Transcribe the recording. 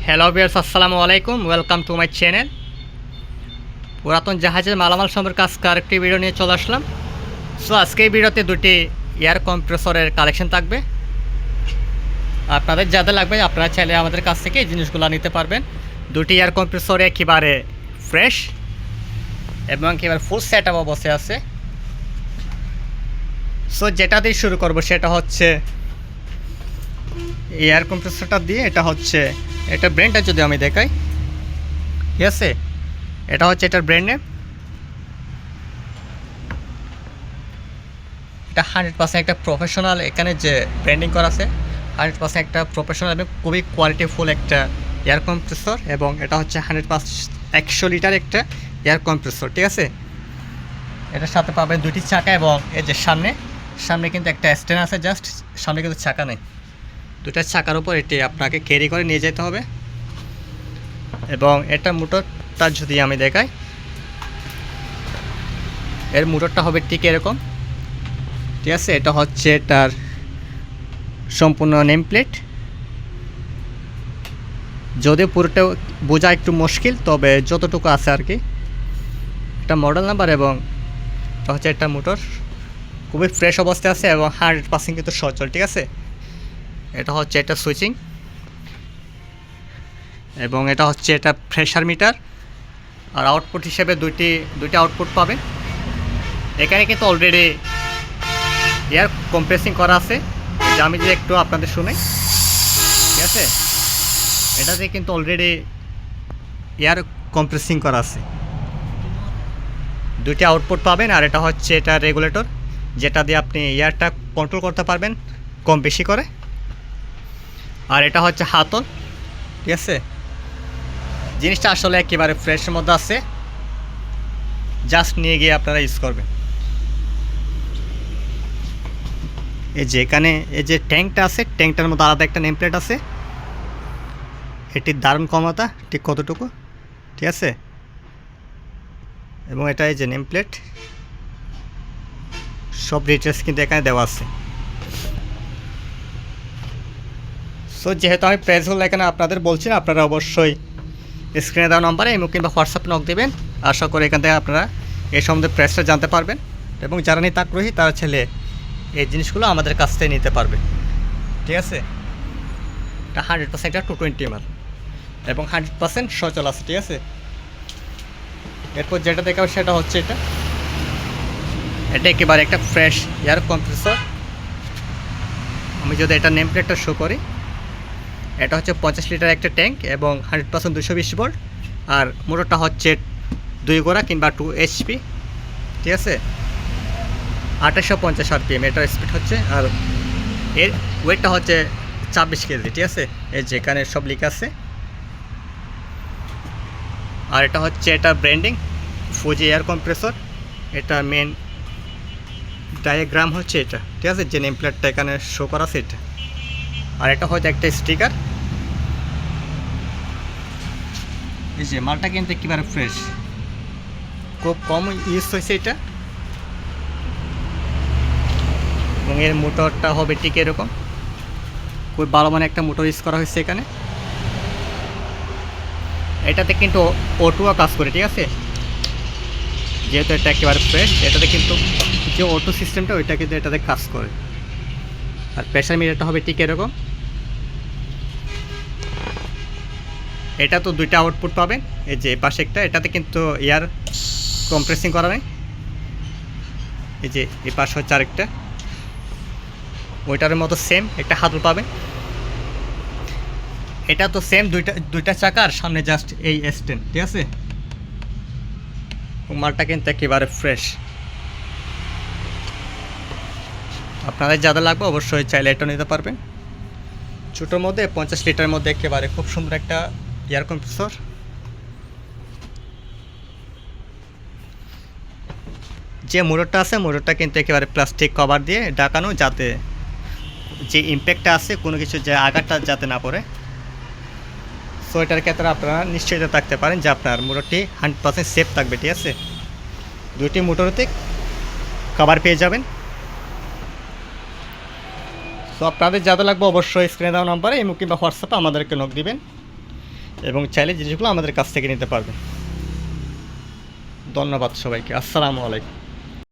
Hello viewers, আসসালামু আলাইকুম। Welcome to my channel. পুরাতন জাহাজের মালামাল সম্পর্কে আজকে আরেকটি ভিডিও নিয়ে চলে আসলাম। সো আজকে এই ভিডিওতে দুটি এয়ার কম্প্রেসরের কালেকশন থাকবে। আপনাদের যাদের লাগবে আপনারা চাইলে আমাদের কাছ থেকে এই জিনিসগুলো নিতে পারবেন। দুটি এয়ার কম্প্রেসর একেবারে ফ্রেশ এবং একেবারে ফুল সেট আপ অবস্থায় আছে। সো যেটা দিয়ে শুরু করব সেটা হচ্ছে এয়ার কম্প্রেসরটা দিয়ে। এটা ব্র্যান্ডটা যদি আমি দেখাই, ঠিক আছে, এটা হচ্ছে এটার ব্র্যান্ড নেম। এটা 100% একটা প্রফেশনাল, এখানে যে ব্র্যান্ডিং করা আছে 100% একটা প্রফেশনাল এবং খুবই কোয়ালিটিফুল একটা এয়ার কম্প্রেসর। এবং এটা হচ্ছে 100 লিটার একটা এয়ার কম্প্রেসর, ঠিক আছে। এটার সাথে পাবেন দুটি চাকা এবং এই যে সামনে কিন্তু একটা স্ট্যান্ড আছে, জাস্ট সামনে কিন্তু চাকা নেই। দুটা চাকার উপর এটি আপনাকে ক্যারি করে নিয়ে যেতে হবে। এবং এটা মোটরটা যদি আমি দেখাই, এর মোটরটা হবে ঠিক এরকম, ঠিক আছে। এটা হচ্ছে এটার সম্পূর্ণ নেম প্লেট। যদিও পুরোটা বোঝা একটু মুশকিল, তবে যতটুকু আছে আর কি। এটা মডেল নাম্বার এবং এটা হচ্ছে একটা মোটর খুবই ফ্রেশ অবস্থায় আছে এবং 100% কিন্তু সচল, ঠিক আছে। এটা হচ্ছে এটা সুইচিং এবং এটা হচ্ছে এটা প্রেশার মিটার। আর আউটপুট হিসেবে দুইটি আউটপুট পাবেন। এখানে কিন্তু অলরেডি এয়ার কম্প্রেসিং করা আছে, যে আমি যে একটু আপনাদের শুনাই, ঠিক আছে। এটাতে কিন্তু অলরেডি এয়ার কম্প্রেসিং করা আছে। দুইটি আউটপুট পাবেন। আর এটা হচ্ছে এটা রেগুলেটর, যেটা দিয়ে আপনি এয়ারটা কন্ট্রোল করতে পারবেন কম বেশি করে। আর এটা হচ্ছে হাতল, ঠিক আছে। জিনিসটা আসলে একেবারে ফ্রেশের মধ্যে আছে, জাস্ট নিয়ে গিয়ে আপনারা ইউজ করবেন। এই যে এখানে এই যে ট্যাঙ্কটা আছে, ট্যাঙ্কটার মধ্যে আলাদা একটা নেম প্লেট আছে। এটির দারুণ ক্ষমতা ঠিক কতটুকু, ঠিক আছে। এবং এটা এই যে নেম প্লেট, সব ডিটেলস কিন্তু এখানে দেওয়া আছে। সো যেহেতু আমি প্রাইসগুলো এখানে আপনাদের বলছি না, আপনারা অবশ্যই স্ক্রিনে দেওয়া নম্বরে এবং কিংবা হোয়াটসঅ্যাপে নক দেবেন। আশা করি এখান থেকে আপনারা এই সম্বন্ধে প্রাইসটা জানতে পারবেন। এবং যারা নিতে আগ্রহী তারা ছেলে এই জিনিসগুলো আমাদের কাছ থেকে নিতে পারবে, ঠিক আছে। এটা 100% একটা 220 ml এবং 100% সচল আছে, ঠিক আছে। এরপর যেটা দেখাবো সেটা হচ্ছে এটা একেবারে একটা ফ্রেশ এয়ার কম্প্রেসর। আমি যদি এটা নেম প্লেটটা শো করি, এটা হচ্ছে 50 লিটার একটা ট্যাঙ্ক এবং 100% 220 ভোল্ট। আর মোটরটা হচ্ছে 2 গোড়া কিংবা 2 HP, ঠিক আছে। 2850 RPM এটার স্পিড হচ্ছে। আর এর ওয়েটটা হচ্ছে 26 কেজি, ঠিক আছে। এই যেখানে সব লেখা আছে। আর এটা হচ্ছে এটা ব্র্যান্ডিং ফুজি এয়ার কম্প্রেসর। এটা মেন ডায়াগ্রাম হচ্ছে এটা, ঠিক আছে, যে নেম প্লেটটা এখানে শো করা আছে এটা। আর এটা হচ্ছে একটা স্টিকার। এই যে মালটা কিন্তু একেবারে ফ্রেশ, খুব কম ইউজ হয়েছে এটা। এবং এর মোটরটা হবে ঠিক এরকম, খুব ভালো মানে একটা মোটর ইউজ করা হয়েছে এখানে। এটাতে কিন্তু অটোও কাজ করে, ঠিক আছে। যেহেতু এটা একেবারে ফ্রেশ, এটাতে কিন্তু যে অটো সিস্টেমটা ওইটা কিন্তু এটাতে কাজ করে। আর প্রেশার মিটারটা হবে ঠিক এরকম। এটা তো দুইটা আউটপুট পাবেন, এই যে পাশে একটা, এটাতে কিন্তু এয়ার কম্প্রেসিং করা নেই। এই যে এই পাশে হচ্ছে আরেকটা, ওইটার মতো সেম একটা হাতল পাবেন। এটা তো সেম দুইটা চাকার সামনে জাস্ট এই স্ট্যান্ড, ঠিক আছে। মালটা কিন্তু একেবারে ফ্রেশ। আপনাদের যাদের লাগবে অবশ্যই চাইলে এটা নিতে পারবেন। ছোটোর মধ্যে 50 লিটারের মধ্যে একেবারে খুব সুন্দর একটা এয়ার কম্প্রেসর। যে মোটরটা আছে, মোটরটা কিন্তু একেবারে প্লাস্টিক কভার দিয়ে ঢাকানো, যাতে যে ইম্প্যাক্টটা আছে কোনো কিছু যে আঘাতটা যাতে না পড়ে। সো এটার ক্ষেত্রে আপনারা নিশ্চয়তা থাকতে পারেন যে আপনার মোটরটি 100% সেফ থাকবে, ঠিক আছে। দুইটি মোটরতে কভার পেয়ে যাবেন। সো আপনাদের যাদের লাগবে অবশ্যই স্ক্রিনে দেওয়া নম্বরে এবং কিংবা হোয়াটসঅ্যাপে আমাদেরকে নক দিবেন। এবং চাইলে জিনিসগুলো আমাদের কাছ থেকে নিতে পারবেন। ধন্যবাদ সবাইকে। আসসালামু আলাইকুম।